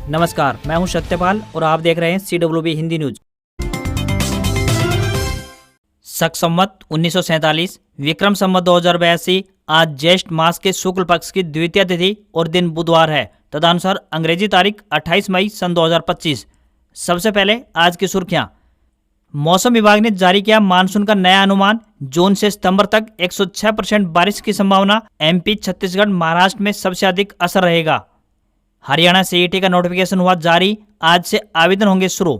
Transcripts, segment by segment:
नमस्कार, मैं हूं सत्यपाल और आप देख रहे हैं CWB हिंदी न्यूज। शक संवत 1947 विक्रम संवत 2082 आज ज्येष्ठ मास के शुक्ल पक्ष की द्वितीय तिथि और दिन बुधवार है। तदनुसार अंग्रेजी तारीख 28 मई सन 2025। सबसे पहले आज की सुर्खियां। मौसम विभाग ने जारी किया मानसून का नया अनुमान। जून से सितंबर तक 106% बारिश की संभावना। MP, छत्तीसगढ़, महाराष्ट्र में सबसे अधिक असर रहेगा। हरियाणा CET का नोटिफिकेशन हुआ जारी। आज से आवेदन होंगे शुरू।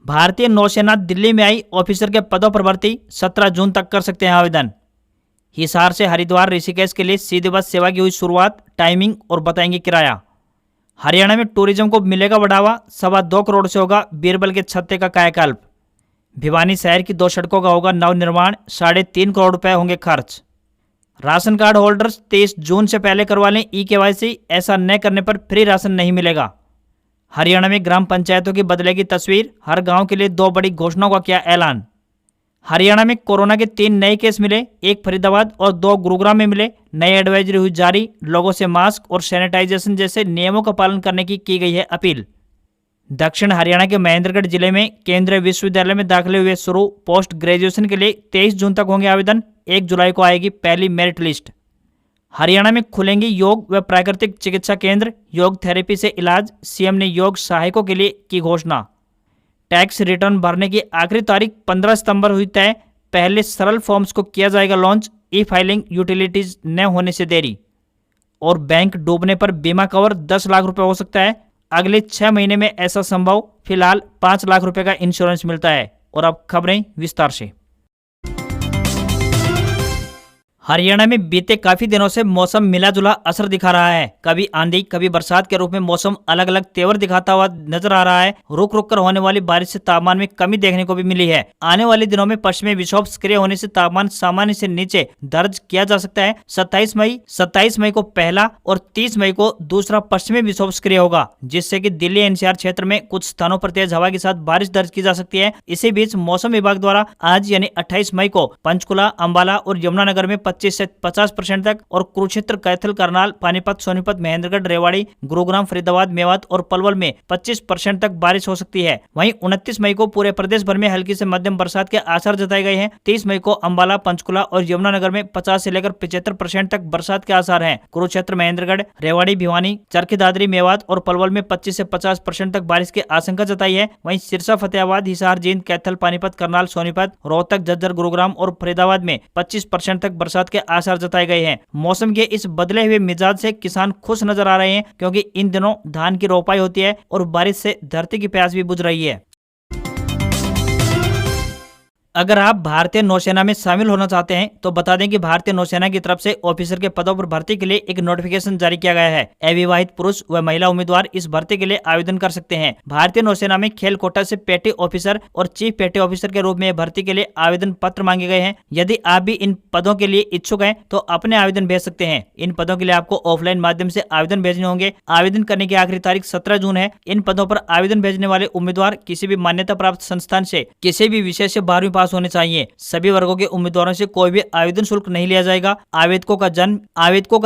भारतीय नौसेना दिल्ली में आई ऑफिसर के पदों पर भर्ती 17 जून तक कर सकते हैं आवेदन। हिसार से हरिद्वार ऋषिकेश के लिए सीधी बस सेवा की हुई शुरुआत। टाइमिंग और बताएंगे किराया। हरियाणा में टूरिज्म को मिलेगा बढ़ावा। 2.25 करोड़ से होगा बीरबल के छत्ते का कायाकल्प। भिवानी शहर की 2 सड़कों का होगा नवनिर्माण। 3.5 करोड़ रुपए होंगे खर्च। राशन कार्ड होल्डर्स 23 जून से पहले करवा लें eKYC। ऐसा न करने पर फ्री राशन नहीं मिलेगा। हरियाणा में ग्राम पंचायतों की बदलेगी तस्वीर। हर गांव के लिए 2 बड़ी घोषणाओं का किया ऐलान। हरियाणा में कोरोना के 3 नए केस मिले। 1 फरीदाबाद और 2 गुरुग्राम में मिले। नई एडवाइजरी हुई जारी। लोगों से मास्क और सैनिटाइजेशन जैसे नियमों का पालन करने की गई है अपील। दक्षिण हरियाणा के महेंद्रगढ़ जिले में केंद्रीय विश्वविद्यालय में दाखिले हुए शुरू। पोस्ट ग्रेजुएशन के लिए 23 जून तक होंगे आवेदन। 1 जुलाई को आएगी पहली मेरिट लिस्ट। हरियाणा में खुलेंगे योग व प्राकृतिक चिकित्सा केंद्र। योग थेरेपी से इलाज। CM ने योग सहायकों के लिए की घोषणा। टैक्स रिटर्न भरने की आखिरी तारीख 15 सितंबर हुई तय। पहले सरल फॉर्म्स को किया जाएगा लॉन्च। E-फाइलिंग यूटिलिटीज न होने से देरी। और बैंक डूबने पर बीमा कवर 10 लाख रुपए हो सकता है। अगले 6 महीने में ऐसा संभव। फिलहाल 5 लाख रुपए का इंश्योरेंस मिलता है। और अब खबरें विस्तार से। हरियाणा में बीते काफी दिनों से मौसम मिला जुला असर दिखा रहा है। कभी आंधी कभी बरसात के रूप में मौसम अलग अलग तेवर दिखाता हुआ नजर आ रहा है। रुक रुक कर होने वाली बारिश से तापमान में कमी देखने को भी मिली है। आने वाले दिनों में पश्चिमी विक्षोभ सक्रिय होने से तापमान सामान्य से नीचे दर्ज किया जा सकता है। 27 मई को पहला और 30 मई को दूसरा पश्चिमी विक्षोभ सक्रिय होगा, जिससे कि दिल्ली NCR क्षेत्र में कुछ स्थानों पर तेज हवा के साथ बारिश दर्ज की जा सकती है। इसी बीच मौसम विभाग द्वारा आज यानी 28 मई को पंचकुला, अंबाला और यमुनानगर में 25 से 50% तक और कुरुक्षेत्र, कैथल, करनाल, पानीपत, सोनीपत, महेंद्रगढ़, रेवाड़ी, गुरुग्राम, फरीदाबाद, मेवात और पलवल में 25% तक बारिश हो सकती है। वहीं 29 मई को पूरे प्रदेश भर में हल्की से मध्यम बरसात के आसार जताए गए हैं। 30 मई को अंबाला, पंचकुला और यमुनानगर में 50 से लेकर 75% तक बरसात के आसार हैं। कुरुक्षेत्र, महेंद्रगढ़, रेवाड़ी, भिवानी, चरखी दादरी, मेवात और पलवल में 25 से 50% तक बारिश की आशंका जताई है। वहीं सिरसा, फतेहाबाद, हिसार, जींद, कैथल, पानीपत, करनाल, सोनीपत, रोहतक, झज्जर, गुरुग्राम और फरीदाबाद में 25% तक बरसात के आसार जताए गए हैं। मौसम के इस बदले हुए मिजाज से किसान खुश नजर आ रहे हैं, क्योंकि इन दिनों धान की रोपाई होती है और बारिश से धरती की प्यास भी बुझ रही है। अगर आप भारतीय नौसेना में शामिल होना चाहते हैं तो बता दें कि भारतीय नौसेना की तरफ से ऑफिसर के पदों पर भर्ती के लिए एक नोटिफिकेशन जारी किया गया है। अविवाहित पुरुष व महिला उम्मीदवार इस भर्ती के लिए आवेदन कर सकते हैं। भारतीय नौसेना में खेल कोटा से पेटी ऑफिसर और चीफ पेटी ऑफिसर के रूप में भर्ती के लिए आवेदन पत्र मांगे गए हैं। यदि आप भी इन पदों के लिए इच्छुक हैं तो अपने आवेदन भेज सकते हैं। इन पदों के लिए आपको ऑफलाइन माध्यम से आवेदन भेजने होंगे। आवेदन करने की आखिरी तारीख 17 जून है। इन पदों पर आवेदन भेजने वाले उम्मीदवार किसी भी मान्यता प्राप्त संस्थान से किसी भी विषय से 12वीं पास होने चाहिए। सभी वर्गों के उम्मीदवारों से कोई भी आवेदन शुल्क नहीं लिया जाएगा। आवेदकों का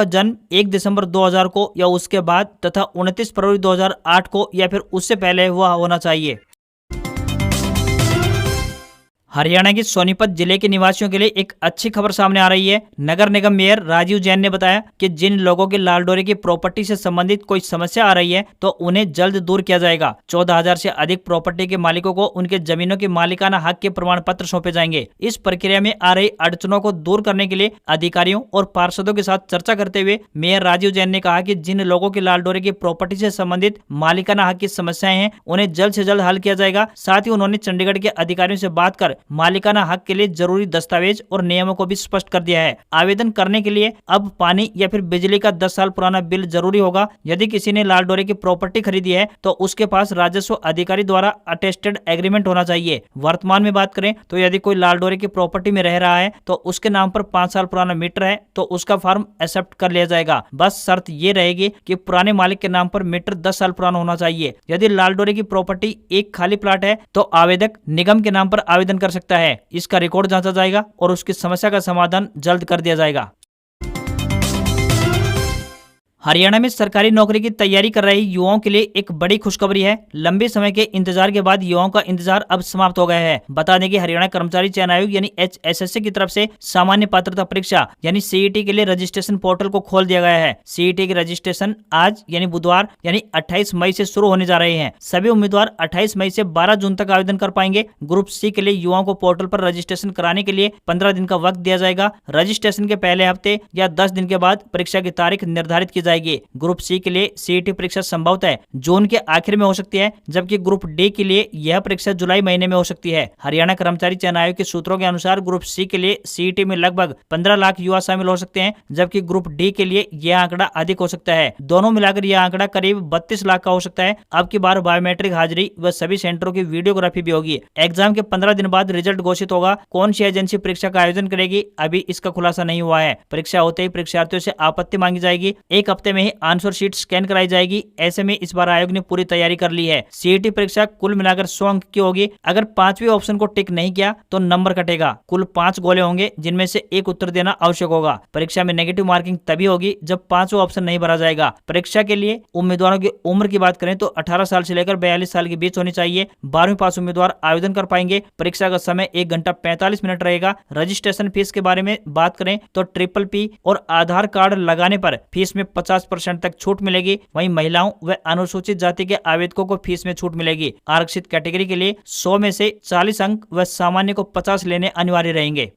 जन्म 1 दिसंबर 2000 को या उसके बाद तथा 29 फरवरी 2008 को या फिर उससे पहले हुआ होना चाहिए। हरियाणा के सोनीपत जिले के निवासियों के लिए एक अच्छी खबर सामने आ रही है। नगर निगम मेयर राजीव जैन ने बताया कि जिन लोगों की लालडोरे की प्रॉपर्टी से संबंधित कोई समस्या आ रही है तो उन्हें जल्द दूर किया जाएगा। 14,000 से अधिक प्रॉपर्टी के मालिकों को उनके जमीनों की मालिकाना हक के प्रमाण पत्र सौंपे जाएंगे। इस प्रक्रिया में आ रही अड़चनों को दूर करने के लिए अधिकारियों और पार्षदों के साथ चर्चा करते हुए मेयर राजीव जैन ने कहा कि जिन लोगों की लालडोरे की प्रॉपर्टी से संबंधित मालिकाना हक की समस्याएं हैं उन्हें जल्द से जल्द हल किया जाएगा। साथ ही उन्होंने चंडीगढ़ के अधिकारियों से बात कर मालिकाना हक के लिए जरूरी दस्तावेज और नियमों को भी स्पष्ट कर दिया है। आवेदन करने के लिए अब पानी या फिर बिजली का 10 साल पुराना बिल जरूरी होगा। यदि किसी ने लालडोरे की प्रॉपर्टी खरीदी है तो उसके पास राजस्व अधिकारी द्वारा अटेस्टेड एग्रीमेंट होना चाहिए। वर्तमान में बात करें तो यदि कोई लालडोरे की प्रॉपर्टी में रह रहा है तो उसके नाम पर 5 साल पुराना मीटर है तो उसका फॉर्म एक्सेप्ट कर लिया जाएगा। बस शर्त ये रहेगी कि पुराने मालिक के नाम पर मीटर 10 साल पुराना होना चाहिए। यदि लालडोरे की प्रॉपर्टी एक खाली प्लाट है तो आवेदक निगम के नाम पर आवेदन कर सकता है। इसका रिकॉर्ड जांचा जाएगा और उसकी समस्या का समाधान जल्द कर दिया जाएगा। हरियाणा में सरकारी नौकरी की तैयारी कर रहे युवाओं के लिए एक बड़ी खुशखबरी है। लंबे समय के इंतजार के बाद युवाओं का इंतजार अब समाप्त हो गया है। बता दें कि हरियाणा कर्मचारी चयन आयोग यानी HSSC की तरफ से सामान्य पात्रता परीक्षा यानी CET के लिए रजिस्ट्रेशन पोर्टल को खोल दिया गया है। CET के रजिस्ट्रेशन आज यानी बुधवार यानी 28 मई से शुरू होने जा रहे हैं। सभी उम्मीदवार 28 मई से 12 जून तक आवेदन कर पाएंगे। ग्रुप C के लिए युवाओं को पोर्टल पर रजिस्ट्रेशन कराने के लिए 15 दिन का वक्त दिया जाएगा। रजिस्ट्रेशन के पहले हफ्ते या 10 दिन के बाद परीक्षा की तारीख निर्धारित की जाएगी। ग्रुप C के लिए CET परीक्षा संभवतः जून के आखिर में हो सकती है, जबकि ग्रुप D के लिए यह परीक्षा जुलाई महीने में हो सकती है। हरियाणा कर्मचारी चयन आयोग के सूत्रों के अनुसार ग्रुप C के लिए CET में लगभग 15 लाख युवा शामिल हो सकते हैं, जबकि ग्रुप D के लिए यह आंकड़ा अधिक हो सकता है। दोनों मिलाकर यह आंकड़ा करीब 32 लाख का हो सकता है। अब की बार बायोमेट्रिक हाजिरी व सभी सेंटरों की वीडियोग्राफी भी होगी। एग्जाम के 15 दिन बाद रिजल्ट घोषित होगा। कौन सी एजेंसी परीक्षा का आयोजन करेगी अभी इसका खुलासा नहीं हुआ है। परीक्षा होते ही परीक्षार्थियों से आपत्ति मांगी जाएगी। एक हफ्ते में ही आंसर शीट स्कैन कराई जाएगी। ऐसे में इस बार आयोग ने पूरी तैयारी कर ली है। CET परीक्षा कुल मिलाकर 100 अंक की होगी। अगर 5वें ऑप्शन को टिक नहीं किया तो नंबर कटेगा। कुल 5 गोले होंगे, जिनमें से एक उत्तर देना आवश्यक होगा। परीक्षा में नेगेटिव मार्किंग तभी होगी जब 5वां ऑप्शन नहीं भरा जाएगा। परीक्षा के लिए उम्मीदवारों की उम्र की बात करें तो 18 साल से लेकर 42 साल के बीच होनी चाहिए। 12वीं पास उम्मीदवार आवेदन कर पाएंगे। परीक्षा का समय 1 घंटा 45 मिनट रहेगा। रजिस्ट्रेशन फीस के बारे में बात करें तो PPP और आधार कार्ड लगाने पर फीस में 50% तक छूट मिलेगी। वहीं महिलाओं व अनुसूचित जाति के आवेदकों को फीस में छूट मिलेगी। आरक्षित कैटेगरी के लिए 100 में से 40 अंक व सामान्य को 50 लेने अनिवार्य रहेंगे।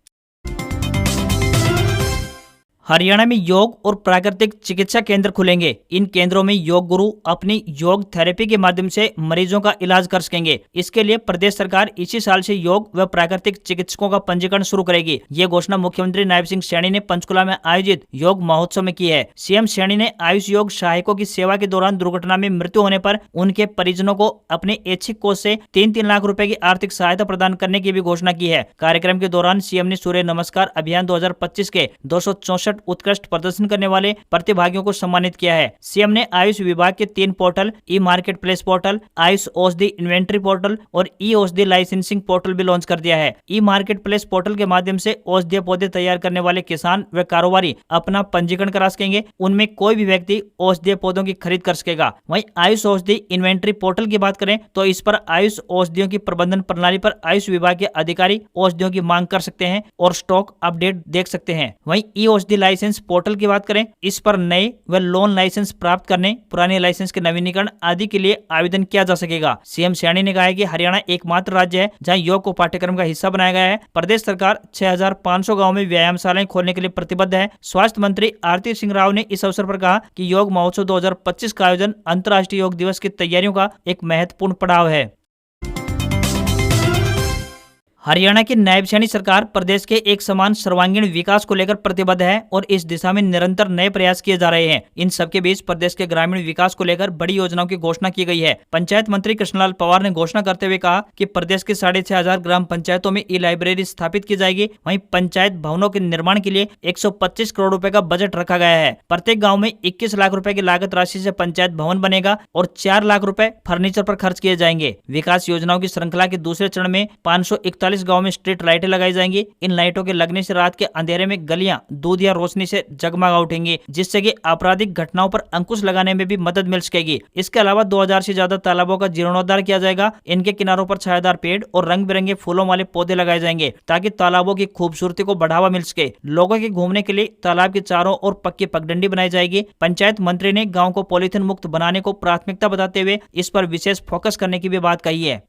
हरियाणा में योग और प्राकृतिक चिकित्सा केंद्र खुलेंगे। इन केंद्रों में योग गुरु अपनी योग थेरेपी के माध्यम से मरीजों का इलाज कर सकेंगे। इसके लिए प्रदेश सरकार इसी साल से योग व प्राकृतिक चिकित्सकों का पंजीकरण शुरू करेगी। ये घोषणा मुख्यमंत्री नायब सिंह सैनी ने पंचकुला में आयोजित योग महोत्सव में की है। CM सैनी ने आयुष योग सहायकों की सेवा के दौरान दुर्घटना में मृत्यु होने पर उनके परिजनों को अपने ऐच्छिक कोष से 3-3 लाख रुपए की आर्थिक सहायता प्रदान करने की भी घोषणा की है। कार्यक्रम के दौरान CM ने सूर्य नमस्कार अभियान 2025 के 264 उत्कृष्ट प्रदर्शन करने वाले प्रतिभागियों को सम्मानित किया है। CM ने आयुष विभाग के 3 portal e market place portal, Ayush औषधि इन्वेंट्री पोर्टल और ई औषधि लाइसेंसिंग पोर्टल भी लॉन्च कर दिया है। ई मार्केट प्लेस पोर्टल के माध्यम से औषधीय पौधे तैयार करने वाले किसान व कारोबारी अपना पंजीकरण करा सकेंगे। उनमें कोई भी व्यक्ति औषधीय पौधों की खरीद कर सकेगा। वहीं आयुष औषधि इन्वेंट्री पोर्टल की बात करें तो इस पर आयुष औषधियों की प्रबंधन प्रणाली पर आयुष विभाग के अधिकारी औषधियों की मांग कर सकते हैं और स्टॉक अपडेट देख सकते हैं। वहीं ई औषधि लाइसेंस पोर्टल की बात करें, इस पर नए व लोन लाइसेंस प्राप्त करने, पुराने लाइसेंस के नवीनीकरण आदि के लिए आवेदन किया जा सकेगा। CM सैनी ने कहा है कि हरियाणा एकमात्र राज्य है जहां योग को पाठ्यक्रम का हिस्सा बनाया गया है। प्रदेश सरकार 6500 गाँव में व्यायामशालाएं खोलने के लिए प्रतिबद्ध है। स्वास्थ्य मंत्री आरती सिंह राव ने इस अवसर पर कहा कि योग महोत्सव 2025 का आयोजन अंतर्राष्ट्रीय योग दिवस की तैयारियों का एक महत्वपूर्ण पड़ाव है। हरियाणा की नायब सैनी सरकार प्रदेश के एक समान सर्वांगीण विकास को लेकर प्रतिबद्ध है और इस दिशा में निरंतर नए प्रयास किए जा रहे हैं। इन सबके बीच प्रदेश के ग्रामीण विकास को लेकर बड़ी योजनाओं की घोषणा की गई है। पंचायत मंत्री कृष्णलाल पवार ने घोषणा करते हुए कहा कि प्रदेश के 6500 ग्राम पंचायतों में ई लाइब्रेरी स्थापित की जाएगी। वहीं पंचायत भवनों के निर्माण के लिए 125 करोड़ रुपए का बजट रखा गया है। प्रत्येक गाँव में 21 लाख रुपए की लागत राशि से पंचायत भवन बनेगा और 4 लाख रुपए फर्नीचर पर खर्च किए जाएंगे। विकास योजनाओं की श्रृंखला के दूसरे चरण में 541 गांव में स्ट्रीट लाइटें लगाई जाएंगी। इन लाइटों के लगने से रात के अंधेरे में गलियां दूध या रोशनी से जगमगा उठेंगी, जिससे कि आपराधिक घटनाओं पर अंकुश लगाने में भी मदद मिल सकेगी। इसके अलावा 2000 से ज्यादा तालाबों का जीर्णोद्धार किया जाएगा। इनके किनारों पर छायादार पेड़ और रंग बिरंगे फूलों वाले पौधे लगाए जाएंगे ताकि तालाबों की खूबसूरती को बढ़ावा मिल सके। लोगों के घूमने के लिए तालाब के चारों ओर पक्की पगडंडी बनाई जाएगी। पंचायत मंत्री ने गाँव को पॉलीथिन मुक्त बनाने को प्राथमिकता बताते हुए इस पर विशेष फोकस करने की भी बात कही है।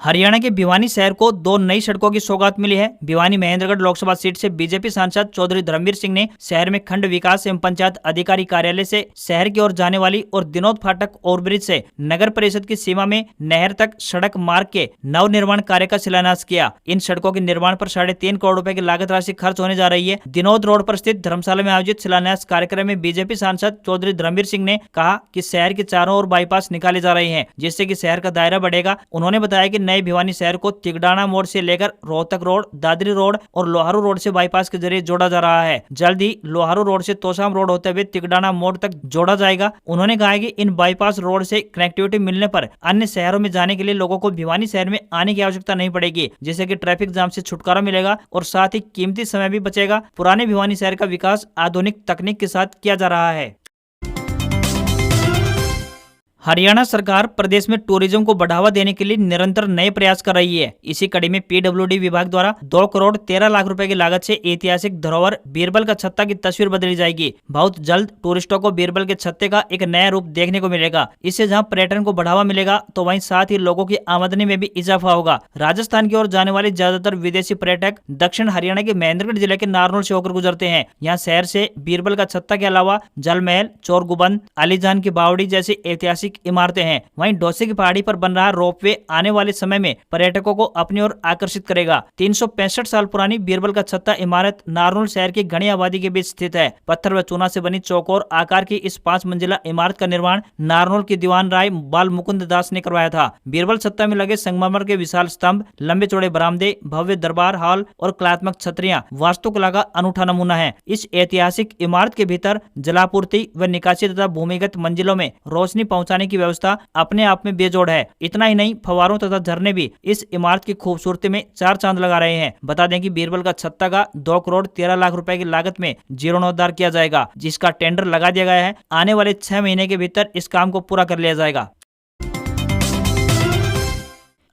हरियाणा के भिवानी शहर को 2 नई सड़कों की सौगात मिली है। भिवानी महेंद्रगढ़ लोकसभा सीट से बीजेपी सांसद चौधरी धर्मवीर सिंह ने शहर में खंड विकास एवं पंचायत अधिकारी कार्यालय से शहर की ओर जाने वाली और दिनोद फाटक ओवरब्रिज से नगर परिषद की सीमा में नहर तक सड़क मार्ग के नव निर्माण कार्य का शिलान्यास किया। इन सड़कों के निर्माण पर 3.5 करोड़ रुपए की लागत राशि खर्च होने जा रही है। दिनोद रोड पर स्थित धर्मशाला में आयोजित शिलान्यास कार्यक्रम में बीजेपी सांसद चौधरी धर्मवीर सिंह ने कहा कि शहर के चारों ओर बाईपास निकाले जा रहे हैं, जिससे कि शहर का दायरा बढ़ेगा। उन्होंने बताया कि नए भिवानी शहर को तिगडाना मोड़ से लेकर रोहतक रोड, दादरी रोड और लोहारू रोड से बाईपास के जरिए जोड़ा जा रहा है। जल्द ही लोहारू रोड से तोशाम रोड होते हुए तिगडाना मोड़ तक जोड़ा जाएगा। उन्होंने कहा कि इन बाईपास रोड से कनेक्टिविटी मिलने पर अन्य शहरों में जाने के लिए लोगों को भिवानी शहर में आने की आवश्यकता नहीं पड़ेगी, जिससे कि ट्रैफिक जाम से छुटकारा मिलेगा और साथ ही कीमती समय भी बचेगा। पुराने भिवानी शहर का विकास आधुनिक तकनीक के साथ किया जा रहा है। हरियाणा सरकार प्रदेश में टूरिज्म को बढ़ावा देने के लिए निरंतर नए प्रयास कर रही है। इसी कड़ी में पीडब्ल्यूडी विभाग द्वारा 2 करोड़ 13 लाख रुपए की लागत से ऐतिहासिक धरोहर बीरबल का छत्ता की तस्वीर बदली जाएगी। बहुत जल्द टूरिस्टों को बीरबल के छत्ते का एक नया रूप देखने को मिलेगा। इससे जहां पर्यटन को बढ़ावा मिलेगा तो वहीं साथ ही लोगों की आमदनी में भी इजाफा होगा। राजस्थान की ओर जाने वाले ज्यादातर विदेशी पर्यटक दक्षिण हरियाणा के महेंद्रगढ़ जिले के नारनौल से होकर गुजरते हैं। यहाँ शहर से बीरबल का छत्ता के अलावा जलमहल, चोरगुबंद, अलीजान की बावड़ी जैसी ऐतिहासिक इमारतें हैं। वहीं डोसे की पहाड़ी पर बन रहा रोपवे आने वाले समय में पर्यटकों को अपनी ओर आकर्षित करेगा। 365 साल पुरानी बीरबल का छत्ता इमारत नारनौल शहर की घनी आबादी के बीच स्थित है। पत्थर व चूना से बनी चौकोर आकार की इस 5 मंजिला इमारत का निर्माण नारनौल के दीवान राय बाल मुकुंद दास ने करवाया था। बीरबल छत्ता में लगे संगमरमर के विशाल स्तंभ, लंबे चौड़े बरामदे, भव्य दरबार हॉल और कलात्मक छतरियां वास्तुकला का अनूठा नमूना है। इस ऐतिहासिक इमारत के भीतर जलापूर्ति व निकासी तथा भूमिगत मंजिलों में रोशनी पहुंचाने की व्यवस्था अपने आप में बेजोड़ है। इतना ही नहीं, फव्वारों तथा झरने भी इस इमारत की खूबसूरती में 4 चांद लगा रहे हैं। बता दें कि बीरबल का छत्ता का 2 करोड़ 13 लाख रुपए की लागत में जीर्णोद्धार किया जाएगा, जिसका टेंडर लगा दिया गया है। आने वाले 6 महीने के भीतर इस काम को पूरा कर लिया जाएगा।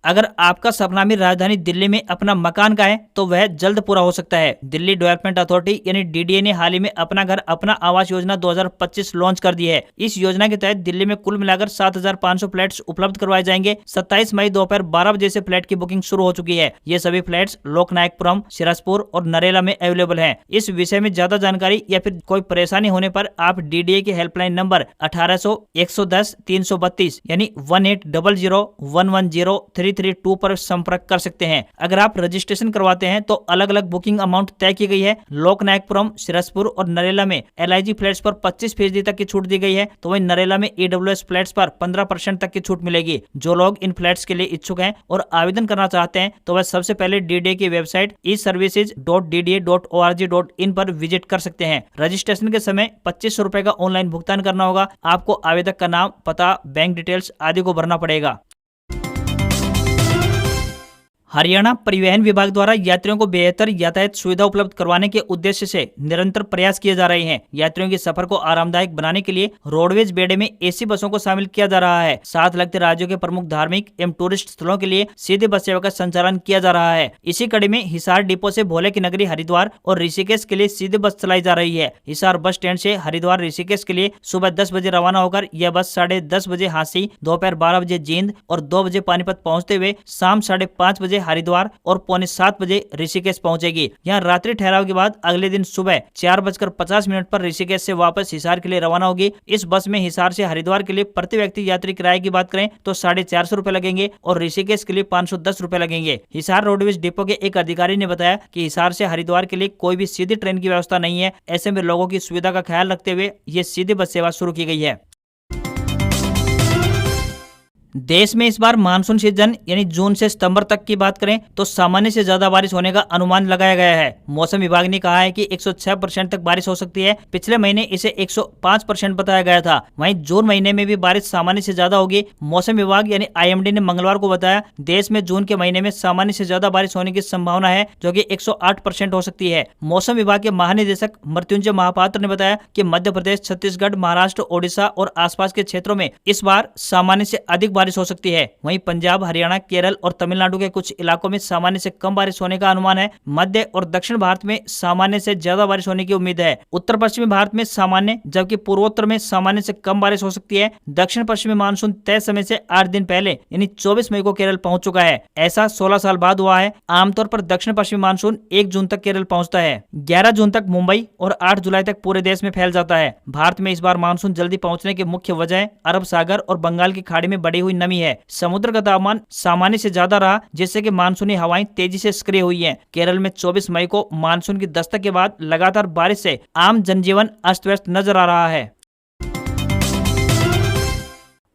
अगर आपका सपना भी राजधानी दिल्ली में अपना मकान का है तो वह जल्द पूरा हो सकता है। दिल्ली डेवलपमेंट अथॉरिटी यानी डीडीए ने हाल ही में अपना घर अपना आवास योजना 2025 लॉन्च कर दी है। इस योजना के तहत दिल्ली में कुल मिलाकर 7,500 फ्लैट्स उपलब्ध करवाए जाएंगे। 27 मई दोपहर 12 बजे से फ्लैट की बुकिंग शुरू हो चुकी है। ये सभी फ्लैट्स लोकनायकपुरम, सिराजपुर और नरेला में अवेलेबल है। इस विषय में ज्यादा जानकारी या फिर कोई परेशानी होने पर आप डीडीए के हेल्पलाइन नंबर 1800-110-332 यानी 1800-110-332 पर संपर्क कर सकते हैं। अगर आप रजिस्ट्रेशन करवाते हैं तो अलग अलग बुकिंग अमाउंट तय की गई है। लोकनायकपुरम, सिरसपुर और नरेला में एलआईजी फ्लैट्स पर 25% तक की छूट दी गई है, तो वहीं नरेला में ईडब्ल्यूएस फ्लैट्स पर 15% तक की छूट मिलेगी। जो लोग इन फ्लैट्स के लिए इच्छुक हैं और आवेदन करना चाहते हैं तो वह सबसे पहले डीडीए की वेबसाइट eservices.dda.org.in पर विजिट कर सकते हैं। रजिस्ट्रेशन के समय 2500 रुपए का ऑनलाइन भुगतान करना होगा। आपको आवेदक का नाम, पता, बैंक डिटेल्स आदि को भरना पड़ेगा। हरियाणा परिवहन विभाग द्वारा यात्रियों को बेहतर यातायात सुविधा उपलब्ध करवाने के उद्देश्य से निरंतर प्रयास किए जा रहे हैं। यात्रियों के सफर को आरामदायक बनाने के लिए रोडवेज बेड़े में एसी बसों को शामिल किया जा रहा है। साथ लगते राज्यों के प्रमुख धार्मिक एवं टूरिस्ट स्थलों के लिए सीधे बस सेवा का संचालन किया जा रहा है। इसी कड़ी में हिसार डिपो से भोले की नगरी हरिद्वार और ऋषिकेश के लिए सीधे बस चलाई जा रही है। हिसार बस स्टैंड से हरिद्वार ऋषिकेश के लिए सुबह 10 बजे रवाना होकर यह बस 10:30 बजे हांसी, दोपहर 12 बजे जींद और 2 बजे पानीपत पहुंचते हुए शाम 5:30 बजे हरिद्वार और 6:45 बजे ऋषिकेश पहुंचेगी। यहाँ रात्रि ठहराव के बाद अगले दिन सुबह 4:50 पर ऋषिकेश से वापस हिसार के लिए रवाना होगी। इस बस में हिसार से हरिद्वार के लिए प्रति व्यक्ति यात्री किराए की बात करें तो 450 रुपए लगेंगे और ऋषिकेश के लिए 510 रुपए लगेंगे। हिसार रोडवेज डिपो के एक अधिकारी ने बताया कि हिसार से हरिद्वार के लिए कोई भी सीधी ट्रेन की व्यवस्था नहीं है। ऐसे में लोगों की सुविधा का ख्याल रखते हुए ये सीधी बस सेवा शुरू की गई है। देश में इस बार मानसून सीजन यानी जून से सितंबर तक की बात करें तो सामान्य से ज्यादा बारिश होने का अनुमान लगाया गया है। मौसम विभाग ने कहा है कि 106% तक बारिश हो सकती है। पिछले महीने इसे 105% बताया गया था। वहीं जून महीने में भी बारिश सामान्य से ज्यादा होगी। मौसम विभाग यानी आईएमडी ने मंगलवार को बताया देश में जून के महीने में सामान्य से ज्यादा बारिश होने की संभावना है, जो कि 108% हो सकती है। मौसम विभाग के महानिदेशक मृत्युंजय महापात्र ने बताया कि मध्य प्रदेश, छत्तीसगढ़, महाराष्ट्र, ओडिशा और आसपास के क्षेत्रों में इस बार सामान्य से अधिक बारिश हो सकती है। वहीं पंजाब, हरियाणा, केरल और तमिलनाडु के कुछ इलाकों में सामान्य से कम बारिश होने का अनुमान है। मध्य और दक्षिण भारत में सामान्य से ज्यादा बारिश होने की उम्मीद है। उत्तर पश्चिमी भारत में सामान्य, जबकि पूर्वोत्तर में सामान्य से कम बारिश हो सकती है। दक्षिण पश्चिमी मानसून तय समय से 8 दिन पहले यानी 24 मई को केरल पहुंच चुका है। ऐसा 16 साल बाद हुआ है। आमतौर पर दक्षिण पश्चिमी मानसून 1 जून तक केरल पहुंचता है, 11 जून तक मुंबई और 8 जुलाई तक पूरे देश में फैल जाता है। भारत में इस बार मानसून जल्दी पहुंचने की मुख्य वजह अरब सागर और बंगाल की खाड़ी में बढ़ी हुई नमी है। समुद्र का तापमान सामान्य से ज्यादा रहा, जिससे कि मानसूनी हवाएं तेजी से सक्रिय हुई हैं। केरल में 24 मई को मानसून की दस्तक के बाद लगातार बारिश से आम जनजीवन अस्त व्यस्त नजर आ रहा है।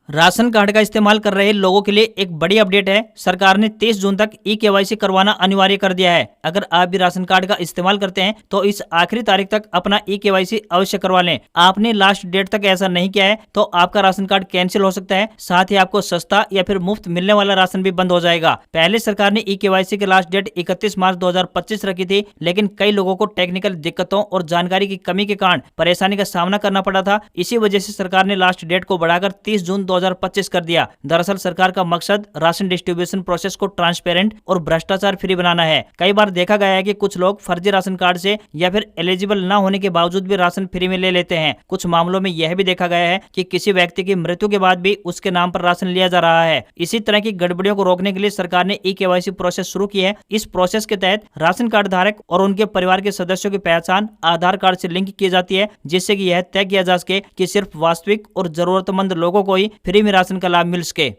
राशन कार्ड का इस्तेमाल कर रहे लोगों के लिए एक बड़ी अपडेट है। सरकार ने 30 जून तक ई-केवाईसी करवाना अनिवार्य कर दिया है। अगर आप भी राशन कार्ड का इस्तेमाल करते हैं तो इस आखिरी तारीख तक अपना ई-केवाईसी अवश्य करवा लें। आपने लास्ट डेट तक ऐसा नहीं किया है तो आपका राशन कार्ड कैंसिल हो सकता है। साथ ही आपको सस्ता या फिर मुफ्त मिलने वाला राशन भी बंद हो जाएगा। पहले सरकार ने ई-केवाईसी की लास्ट डेट 31 मार्च 2025 रखी थी, लेकिन कई लोगों को टेक्निकल दिक्कतों और जानकारी की कमी के कारण परेशानी का सामना करना पड़ा था। इसी वजह से सरकार ने लास्ट डेट को बढ़ाकर 30 जून 2025 कर दिया। दरअसल सरकार का मकसद राशन डिस्ट्रीब्यूशन प्रोसेस को ट्रांसपेरेंट और भ्रष्टाचार फ्री बनाना है। कई बार देखा गया है कि कुछ लोग फर्जी राशन कार्ड से या फिर एलिजिबल न होने के बावजूद भी राशन फ्री में ले लेते हैं। कुछ मामलों में यह भी देखा गया है कि किसी व्यक्ति की मृत्यु के बाद भी उसके नाम पर राशन लिया जा रहा है। इसी तरह की गड़बड़ियों को रोकने के लिए सरकार ने ई-केवाईसी प्रोसेस शुरू की है। इस प्रोसेस के तहत राशन कार्ड धारक और उनके परिवार के सदस्यों की पहचान आधार कार्ड से लिंक की जाती है, जिससे कि यह तय किया जा सके कि सिर्फ वास्तविक और जरूरतमंद लोगों को ही फ्री में राशन का लाभ मिल सके।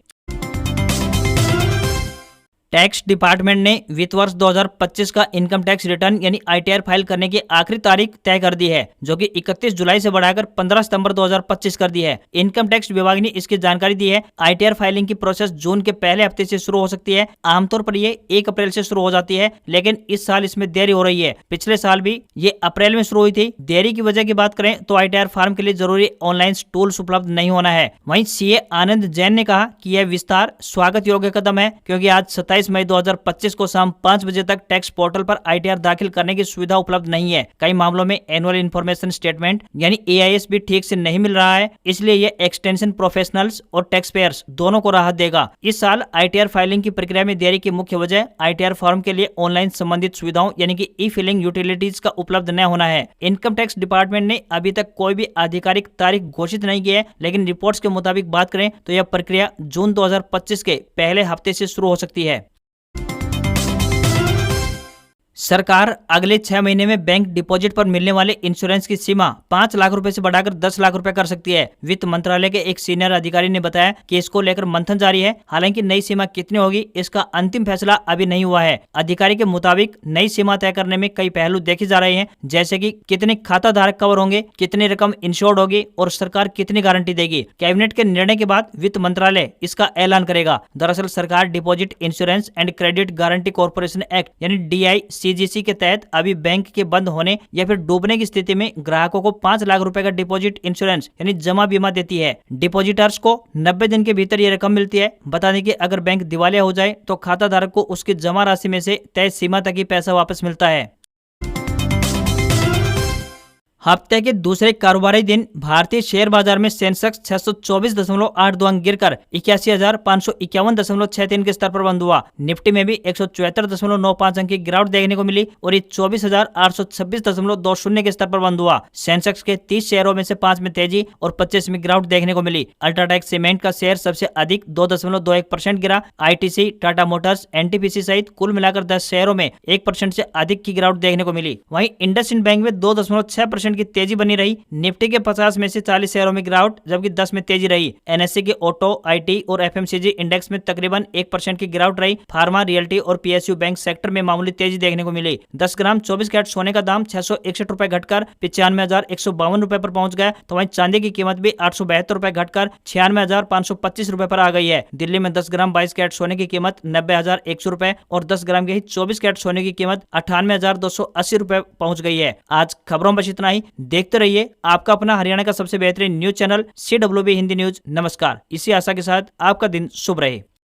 टैक्स डिपार्टमेंट ने वित्त वर्ष 2025 का इनकम टैक्स रिटर्न यानी आईटीआर फाइल करने की आखिरी तारीख तय कर दी है, जो कि 31 जुलाई से बढ़ाकर 15 सितंबर 2025 कर दी है। इनकम टैक्स विभाग ने इसकी जानकारी दी है। आईटीआर फाइलिंग की प्रोसेस जून के पहले हफ्ते से शुरू हो सकती है। आमतौर पर ये 1 अप्रैल से शुरू हो जाती है, लेकिन इस साल इसमें देरी हो रही है। पिछले साल भी ये अप्रैल में शुरू हुई थी। देरी की वजह की बात करें तो आईटीआर फॉर्म के लिए जरूरी ऑनलाइन टूल्स उपलब्ध नहीं होना है। वहीं सीए आनंद जैन ने कहा कि यह विस्तार स्वागत योग्य कदम है, क्योंकि आज 27 मई 2025 को शाम 5 बजे तक टैक्स पोर्टल पर आईटीआर दाखिल करने की सुविधा उपलब्ध नहीं है। कई मामलों में एनुअल इन्फॉर्मेशन स्टेटमेंट यानी एआईएस भी ठीक से नहीं मिल रहा है, इसलिए यह एक्सटेंशन प्रोफेशनल्स और टैक्स पेयर्स दोनों को राहत देगा। इस साल आईटीआर फाइलिंग की प्रक्रिया में देरी की मुख्य वजह आईटीआर फॉर्म के लिए ऑनलाइन संबंधित सुविधाओं यानी कि ई फिलिंग यूटिलिटीज का उपलब्ध न होना है। इनकम टैक्स डिपार्टमेंट ने अभी तक कोई भी आधिकारिक तारीख घोषित नहीं की है, लेकिन रिपोर्ट्स के मुताबिक बात करें तो यह प्रक्रिया जून 2025 के पहले हफ्ते से शुरू हो सकती है। सरकार अगले 6 महीने में बैंक डिपॉजिट पर मिलने वाले इंश्योरेंस की सीमा 5 लाख रुपए से बढ़ाकर 10 लाख रुपए कर सकती है। वित्त मंत्रालय के एक सीनियर अधिकारी ने बताया कि इसको लेकर मंथन जारी है। हालांकि नई सीमा कितनी होगी इसका अंतिम फैसला अभी नहीं हुआ है। अधिकारी के मुताबिक नई सीमा तय करने में कई पहलू देखे जा रहे हैं, जैसे कि कितने खाता धारक कवर होंगे, कितनी रकम इंश्योर्ड होगी और सरकार कितनी गारंटी देगी। कैबिनेट के निर्णय के बाद वित्त मंत्रालय इसका ऐलान करेगा। दरअसल सरकार deposit insurance and credit guarantee corporation act यानी DICGC के तहत अभी बैंक के बंद होने या फिर डूबने की स्थिति में ग्राहकों को 5 लाख रुपए का डिपॉजिट इंश्योरेंस यानी जमा बीमा देती है। डिपॉजिटर्स को 90 दिन के भीतर ये रकम मिलती है। बता दें कि अगर बैंक दिवालिया हो जाए तो खाता धारक को उसकी जमा राशि में से तय सीमा तक ही पैसा वापस मिलता है। हफ्ते के दूसरे कारोबारी दिन भारतीय शेयर बाजार में सेंसेक्स 624.82 अंक गिरकर 81,551.63 के स्तर पर बंद हुआ। निफ्टी में भी 174.95 अंक की गिरावट देखने को मिली और ये 24,826.20 के स्तर पर बंद हुआ। सेंसेक्स के 30 शेयरों में से 5 में तेजी और 25 में गिरावट देखने को मिली। अल्ट्राटेक सीमेंट का शेयर सबसे अधिक 2.21% गिरा। आईटीसी, टाटा मोटर्स, एनटीपीसी सहित कुल मिलाकर 10 शेयरों में 1% से अधिक की गिरावट देखने को मिली। वहीं इंडसइंड बैंक में 2.6% की तेजी बनी रही। निफ्टी के 50 में से 40 शेयरों में गिरावट जबकि 10 में तेजी रही। एनएससी के ऑटो, आईटी और एफएमसीजी इंडेक्स में तकरीबन 1% की गिरावट रही। फार्मा, रियल्टी और पीएसयू बैंक सेक्टर में मामूली तेजी देखने को मिली। 10 ग्राम 24 कैरेट सोने का दाम 661 रुपए घटकर 95,152 रुपए पर पहुंच गया। तो वहीं चांदी की कीमत भी 872 रुपए घटकर 96,525 रुपए पर आ गई है। दिल्ली में 10 ग्राम 22 कैरेट सोने की कीमत 90,100 रुपए और 10 ग्राम के 24 कैरेट सोने की कीमत 98,280 रुपए पहुंच गई है। आज खबरों बस इतना ही। देखते रहिए आपका अपना हरियाणा का सबसे बेहतरीन news channel CWB Hindi news. नमस्कार। इसी आशा के साथ आपका दिन शुभ रहे।